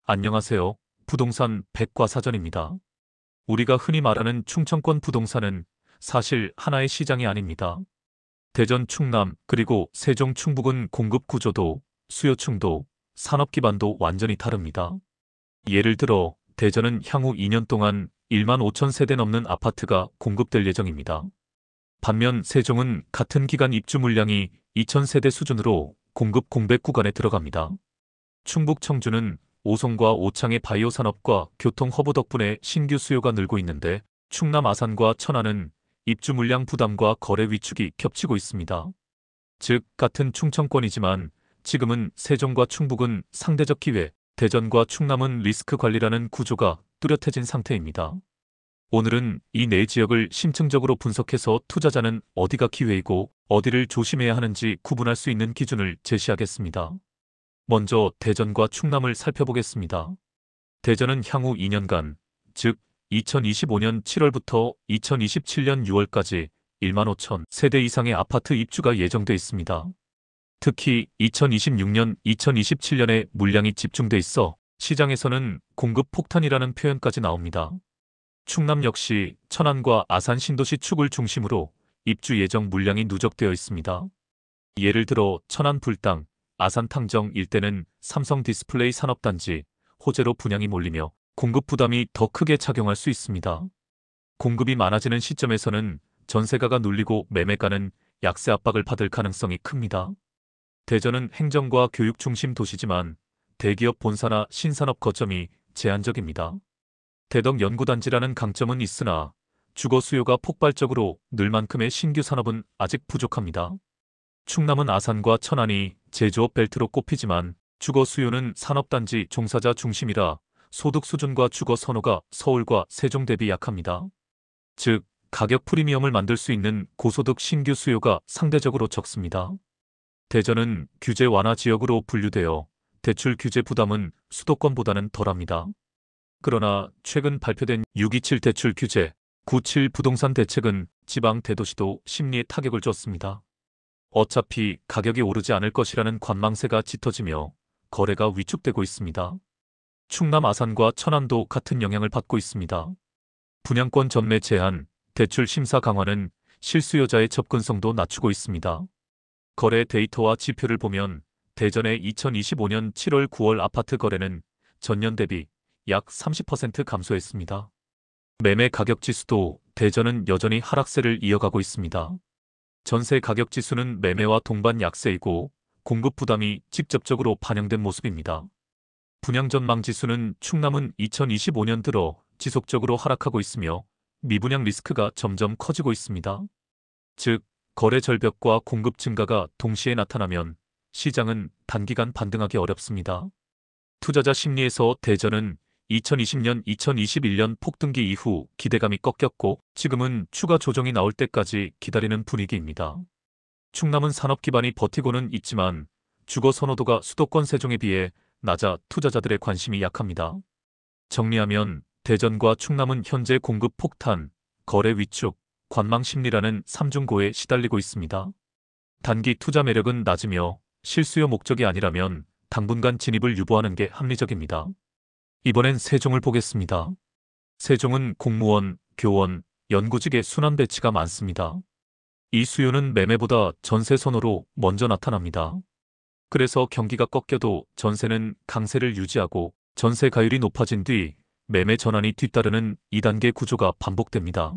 안녕하세요. 부동산 백과사전입니다. 우리가 흔히 말하는 충청권 부동산은 사실 하나의 시장이 아닙니다. 대전, 충남, 그리고 세종, 충북은 공급 구조도, 수요층도, 산업 기반도 완전히 다릅니다. 예를 들어 대전은 향후 2년 동안 1만 5천 세대 넘는 아파트가 공급될 예정입니다. 반면 세종은 같은 기간 입주 물량이 2천 세대 수준으로 공급 공백 구간에 들어갑니다. 충북 청주는 오송과 오창의 바이오 산업과 교통 허브 덕분에 신규 수요가 늘고 있는데, 충남 아산과 천안은 입주 물량 부담과 거래 위축이 겹치고 있습니다. 즉, 같은 충청권이지만 지금은 세종과 충북은 상대적 기회, 대전과 충남은 리스크 관리라는 구조가 뚜렷해진 상태입니다. 오늘은 이 네 지역을 심층적으로 분석해서 투자자는 어디가 기회이고 어디를 조심해야 하는지 구분할 수 있는 기준을 제시하겠습니다. 먼저 대전과 충남을 살펴보겠습니다. 대전은 향후 2년간, 즉 2025년 7월부터 2027년 6월까지 1만 5천 세대 이상의 아파트 입주가 예정돼 있습니다. 특히 2026년, 2027년에 물량이 집중돼 있어 시장에서는 공급 폭탄이라는 표현까지 나옵니다. 충남 역시 천안과 아산 신도시 축을 중심으로 입주 예정 물량이 누적되어 있습니다. 예를 들어 천안 불당, 아산 탕정 일대는 삼성 디스플레이 산업단지, 호재로 분양이 몰리며 공급 부담이 더 크게 작용할 수 있습니다. 공급이 많아지는 시점에서는 전세가가 눌리고 매매가는 약세 압박을 받을 가능성이 큽니다. 대전은 행정과 교육 중심 도시지만 대기업 본사나 신산업 거점이 제한적입니다. 대덕 연구단지라는 강점은 있으나 주거 수요가 폭발적으로 늘 만큼의 신규 산업은 아직 부족합니다. 충남은 아산과 천안이 제조업 벨트로 꼽히지만 주거 수요는 산업단지 종사자 중심이라 소득 수준과 주거 선호가 서울과 세종 대비 약합니다. 즉, 가격 프리미엄을 만들 수 있는 고소득 신규 수요가 상대적으로 적습니다. 대전은 규제 완화 지역으로 분류되어 대출 규제 부담은 수도권보다는 덜합니다. 그러나 최근 발표된 627 대출 규제, 97 부동산 대책은 지방 대도시도 심리에 타격을 줬습니다. 어차피 가격이 오르지 않을 것이라는 관망세가 짙어지며 거래가 위축되고 있습니다. 충남 아산과 천안도 같은 영향을 받고 있습니다. 분양권 전매 제한, 대출 심사 강화는 실수요자의 접근성도 낮추고 있습니다. 거래 데이터와 지표를 보면 대전의 2025년 7월 9월 아파트 거래는 전년 대비 약 30% 감소했습니다. 매매 가격 지수도 대전은 여전히 하락세를 이어가고 있습니다. 전세 가격 지수는 매매와 동반 약세이고 공급 부담이 직접적으로 반영된 모습입니다. 분양 전망 지수는 충남은 2025년 들어 지속적으로 하락하고 있으며 미분양 리스크가 점점 커지고 있습니다. 즉, 거래 절벽과 공급 증가가 동시에 나타나면 시장은 단기간 반등하기 어렵습니다. 투자자 심리에서 대전은 2020년, 2021년 폭등기 이후 기대감이 꺾였고 지금은 추가 조정이 나올 때까지 기다리는 분위기입니다. 충남은 산업 기반이 버티고는 있지만 주거 선호도가 수도권 세종에 비해 낮아 투자자들의 관심이 약합니다. 정리하면 대전과 충남은 현재 공급 폭탄, 거래 위축, 관망 심리라는 삼중고에 시달리고 있습니다. 단기 투자 매력은 낮으며 실수요 목적이 아니라면 당분간 진입을 유보하는 게 합리적입니다. 이번엔 세종을 보겠습니다. 세종은 공무원, 교원, 연구직의 순환 배치가 많습니다. 이 수요는 매매보다 전세 선호로 먼저 나타납니다. 그래서 경기가 꺾여도 전세는 강세를 유지하고 전세 가율이 높아진 뒤 매매 전환이 뒤따르는 2단계 구조가 반복됩니다.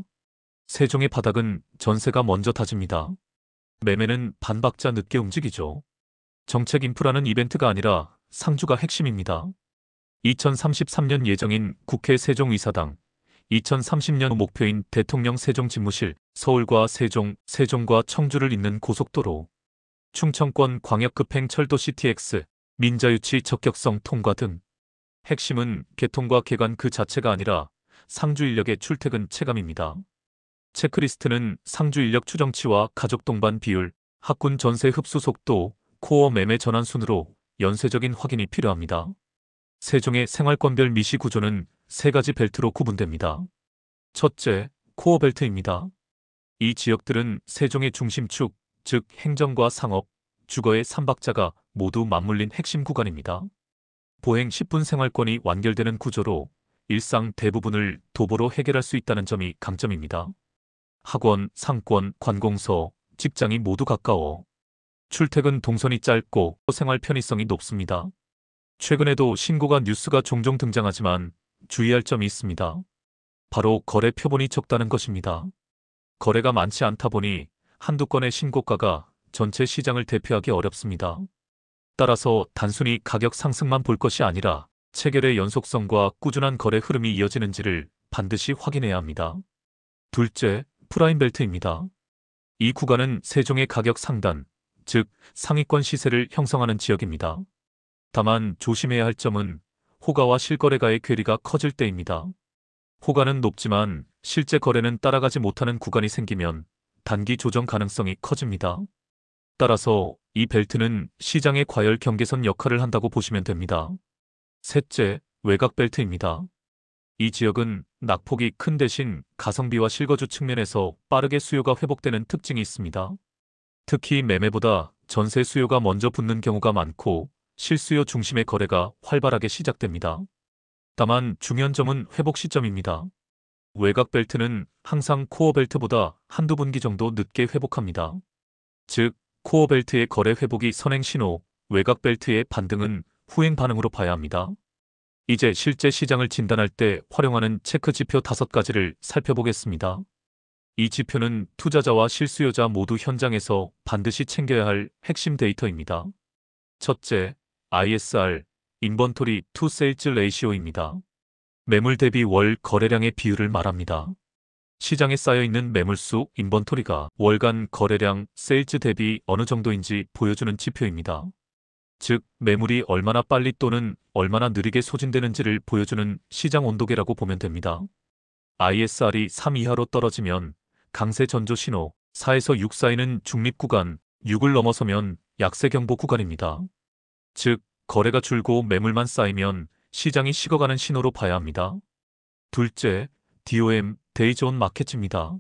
세종의 바닥은 전세가 먼저 다집니다. 매매는 반박자 늦게 움직이죠. 정책 인프라는 이벤트가 아니라 상주가 핵심입니다. 2033년 예정인 국회 세종의사당, 2030년 목표인 대통령 세종집무실, 서울과 세종, 세종과 청주를 잇는 고속도로, 충청권 광역급행 철도 CTX, 민자유치 적격성 통과 등. 핵심은 개통과 개관 그 자체가 아니라 상주 인력의 출퇴근 체감입니다. 체크리스트는 상주 인력 추정치와 가족 동반 비율, 학군 전세 흡수 속도, 코어 매매 전환 순으로 연쇄적인 확인이 필요합니다. 세종의 생활권별 미시 구조는 세 가지 벨트로 구분됩니다. 첫째, 코어 벨트입니다. 이 지역들은 세종의 중심축, 즉 행정과 상업, 주거의 삼박자가 모두 맞물린 핵심 구간입니다. 보행 10분 생활권이 완결되는 구조로 일상 대부분을 도보로 해결할 수 있다는 점이 강점입니다. 학원, 상권, 관공서, 직장이 모두 가까워 출퇴근 동선이 짧고 생활 편의성이 높습니다. 최근에도 신고가 뉴스가 종종 등장하지만 주의할 점이 있습니다. 바로 거래 표본이 적다는 것입니다. 거래가 많지 않다 보니 한두 건의 신고가가 전체 시장을 대표하기 어렵습니다. 따라서 단순히 가격 상승만 볼 것이 아니라 체결의 연속성과 꾸준한 거래 흐름이 이어지는지를 반드시 확인해야 합니다. 둘째, 프라임벨트입니다. 이 구간은 세종의 가격 상단, 즉 상위권 시세를 형성하는 지역입니다. 다만 조심해야 할 점은 호가와 실거래가의 괴리가 커질 때입니다. 호가는 높지만 실제 거래는 따라가지 못하는 구간이 생기면 단기 조정 가능성이 커집니다. 따라서 이 벨트는 시장의 과열 경계선 역할을 한다고 보시면 됩니다. 셋째, 외곽벨트입니다. 이 지역은 낙폭이 큰 대신 가성비와 실거주 측면에서 빠르게 수요가 회복되는 특징이 있습니다. 특히 매매보다 전세 수요가 먼저 붙는 경우가 많고 실수요 중심의 거래가 활발하게 시작됩니다. 다만 중요한 점은 회복 시점입니다. 외곽 벨트는 항상 코어 벨트보다 한두 분기 정도 늦게 회복합니다. 즉, 코어 벨트의 거래 회복이 선행 신호, 외곽 벨트의 반등은 후행 반응으로 봐야 합니다. 이제 실제 시장을 진단할 때 활용하는 체크 지표 5가지를 살펴보겠습니다. 이 지표는 투자자와 실수요자 모두 현장에서 반드시 챙겨야 할 핵심 데이터입니다. 첫째, ISR, 인번토리 투 세일즈 레이시오입니다. 매물 대비 월 거래량의 비율을 말합니다. 시장에 쌓여있는 매물수, 인번토리가 월간 거래량, 세일즈 대비 어느 정도인지 보여주는 지표입니다. 즉, 매물이 얼마나 빨리 또는 얼마나 느리게 소진되는지를 보여주는 시장 온도계라고 보면 됩니다. ISR이 3 이하로 떨어지면 강세 전조 신호, 4에서 6 사이는 중립 구간, 6을 넘어서면 약세 경보 구간입니다. 즉, 거래가 줄고 매물만 쌓이면 시장이 식어가는 신호로 봐야 합니다. 둘째, DOM, 데이즈 온 마켓입니다.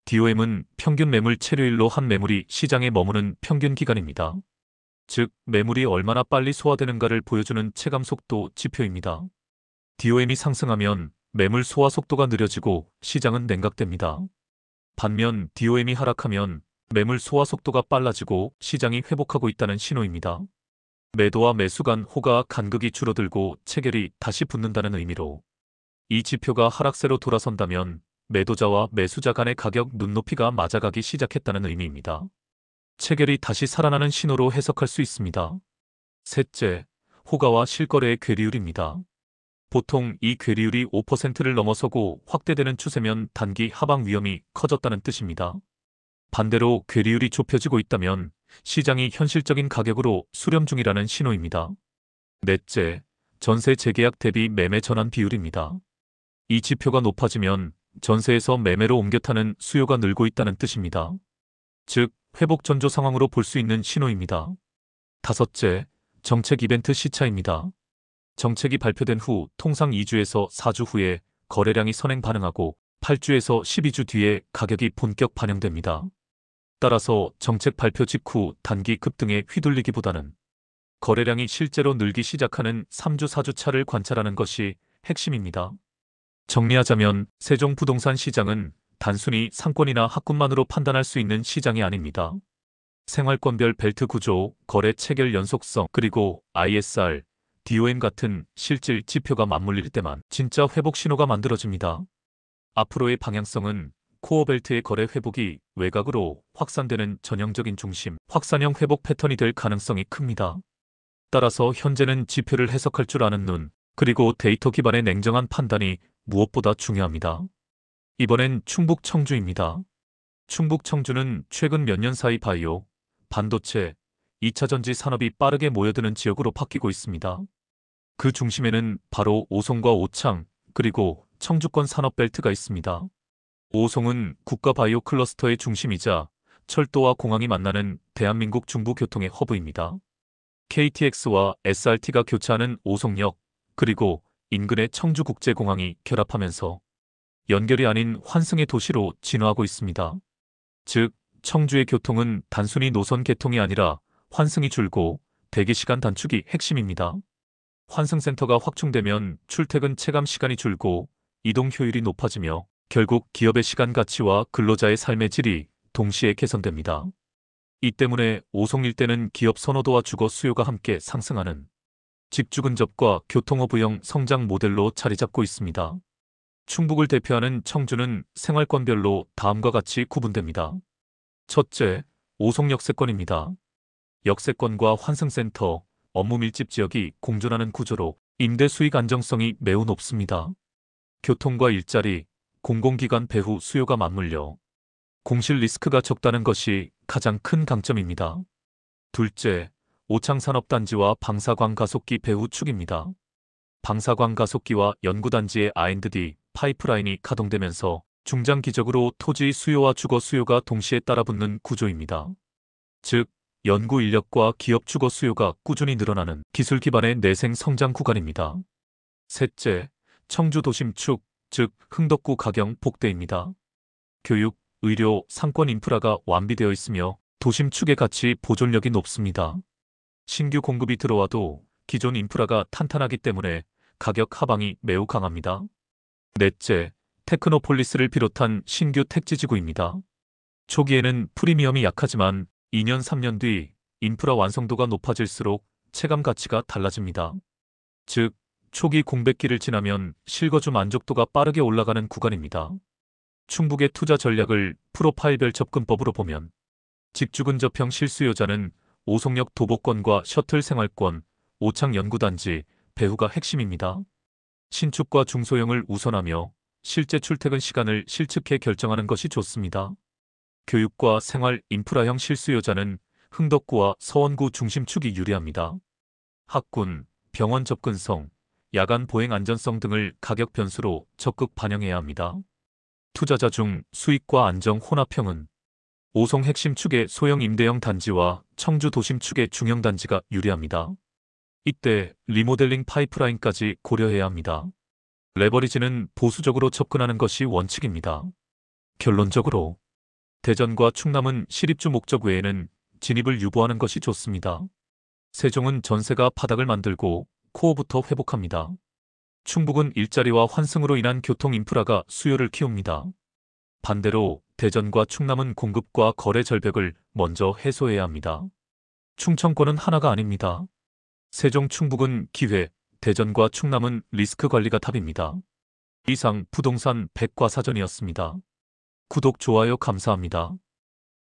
DOM은 평균 매물 체류일로 한 매물이 시장에 머무는 평균 기간입니다. 즉, 매물이 얼마나 빨리 소화되는가를 보여주는 체감 속도 지표입니다. DOM이 상승하면 매물 소화 속도가 느려지고 시장은 냉각됩니다. 반면 DOM이 하락하면 매물 소화 속도가 빨라지고 시장이 회복하고 있다는 신호입니다. 매도와 매수 간 호가 간극이 줄어들고 체결이 다시 붙는다는 의미로 이 지표가 하락세로 돌아선다면 매도자와 매수자 간의 가격 눈높이가 맞아가기 시작했다는 의미입니다. 체결이 다시 살아나는 신호로 해석할 수 있습니다. 셋째, 호가와 실거래의 괴리율입니다. 보통 이 괴리율이 5%를 넘어서고 확대되는 추세면 단기 하방 위험이 커졌다는 뜻입니다. 반대로 괴리율이 좁혀지고 있다면 시장이 현실적인 가격으로 수렴 중이라는 신호입니다. 넷째, 전세 재계약 대비 매매 전환 비율입니다. 이 지표가 높아지면 전세에서 매매로 옮겨 타는 수요가 늘고 있다는 뜻입니다. 즉, 회복 전조 상황으로 볼 수 있는 신호입니다. 다섯째, 정책 이벤트 시차입니다. 정책이 발표된 후 통상 2주에서 4주 후에 거래량이 선행 반응하고 8주에서 12주 뒤에 가격이 본격 반영됩니다. 따라서 정책 발표 직후 단기 급등에 휘둘리기보다는 거래량이 실제로 늘기 시작하는 3주, 4주 차를 관찰하는 것이 핵심입니다. 정리하자면 세종 부동산 시장은 단순히 상권이나 학군만으로 판단할 수 있는 시장이 아닙니다. 생활권별 벨트 구조, 거래 체결 연속성, 그리고 ISR, DOM 같은 실질 지표가 맞물릴 때만 진짜 회복 신호가 만들어집니다. 앞으로의 방향성은 코어 벨트의 거래 회복이 외곽으로 확산되는 전형적인 중심, 확산형 회복 패턴이 될 가능성이 큽니다. 따라서 현재는 지표를 해석할 줄 아는 눈, 그리고 데이터 기반의 냉정한 판단이 무엇보다 중요합니다. 이번엔 충북 청주입니다. 충북 청주는 최근 몇 년 사이 바이오, 반도체, 2차전지 산업이 빠르게 모여드는 지역으로 바뀌고 있습니다. 그 중심에는 바로 오송과 오창, 그리고 청주권 산업벨트가 있습니다. 오송은 국가 바이오 클러스터의 중심이자 철도와 공항이 만나는 대한민국 중부 교통의 허브입니다. KTX와 SRT가 교차하는 오송역, 그리고 인근의 청주국제공항이 결합하면서 연결이 아닌 환승의 도시로 진화하고 있습니다. 즉, 청주의 교통은 단순히 노선 개통이 아니라 환승이 줄고 대기시간 단축이 핵심입니다. 환승센터가 확충되면 출퇴근 체감 시간이 줄고 이동 효율이 높아지며 결국 기업의 시간 가치와 근로자의 삶의 질이 동시에 개선됩니다. 이 때문에 오송 일대는 기업 선호도와 주거 수요가 함께 상승하는 직주 근접과 교통허브형 성장 모델로 자리 잡고 있습니다. 충북을 대표하는 청주는 생활권별로 다음과 같이 구분됩니다. 첫째, 오송 역세권입니다. 역세권과 환승센터, 업무 밀집 지역이 공존하는 구조로 임대 수익 안정성이 매우 높습니다. 교통과 일자리, 공공기관 배후 수요가 맞물려 공실 리스크가 적다는 것이 가장 큰 강점입니다. 둘째, 오창산업단지와 방사광 가속기 배후 축입니다. 방사광 가속기와 연구단지의 R&D 파이프라인이 가동되면서 중장기적으로 토지 수요와 주거 수요가 동시에 따라붙는 구조입니다. 즉, 연구 인력과 기업 주거 수요가 꾸준히 늘어나는 기술 기반의 내생 성장 구간입니다. 셋째, 청주 도심축, 즉 흥덕구 가경 복대입니다. 교육, 의료, 상권 인프라가 완비되어 있으며 도심축의 가치 보존력이 높습니다. 신규 공급이 들어와도 기존 인프라가 탄탄하기 때문에 가격 하방이 매우 강합니다. 넷째, 테크노폴리스를 비롯한 신규 택지지구입니다. 초기에는 프리미엄이 약하지만 2년, 3년 뒤 인프라 완성도가 높아질수록 체감 가치가 달라집니다. 즉, 초기 공백기를 지나면 실거주 만족도가 빠르게 올라가는 구간입니다. 충북의 투자 전략을 프로파일별 접근법으로 보면 직주근접형 실수요자는 오송역 도보권과 셔틀 생활권, 오창 연구단지, 배후가 핵심입니다. 신축과 중소형을 우선하며 실제 출퇴근 시간을 실측해 결정하는 것이 좋습니다. 교육과 생활 인프라형 실수요자는 흥덕구와 서원구 중심축이 유리합니다. 학군, 병원 접근성, 야간 보행 안전성 등을 가격 변수로 적극 반영해야 합니다. 투자자 중 수익과 안정 혼합형은 오송 핵심 축의 소형 임대형 단지와 청주 도심 축의 중형 단지가 유리합니다. 이때 리모델링 파이프라인까지 고려해야 합니다. 레버리지는 보수적으로 접근하는 것이 원칙입니다. 결론적으로 대전과 충남은 실입주 목적 외에는 진입을 유보하는 것이 좋습니다. 세종은 전세가 바닥을 만들고 코어부터 회복합니다. 충북은 일자리와 환승으로 인한 교통 인프라가 수요를 키웁니다. 반대로 대전과 충남은 공급과 거래 절벽을 먼저 해소해야 합니다. 충청권은 하나가 아닙니다. 세종 충북은 기회, 대전과 충남은 리스크 관리가 답입니다. 이상 부동산 백과사전이었습니다. 구독, 좋아요 감사합니다.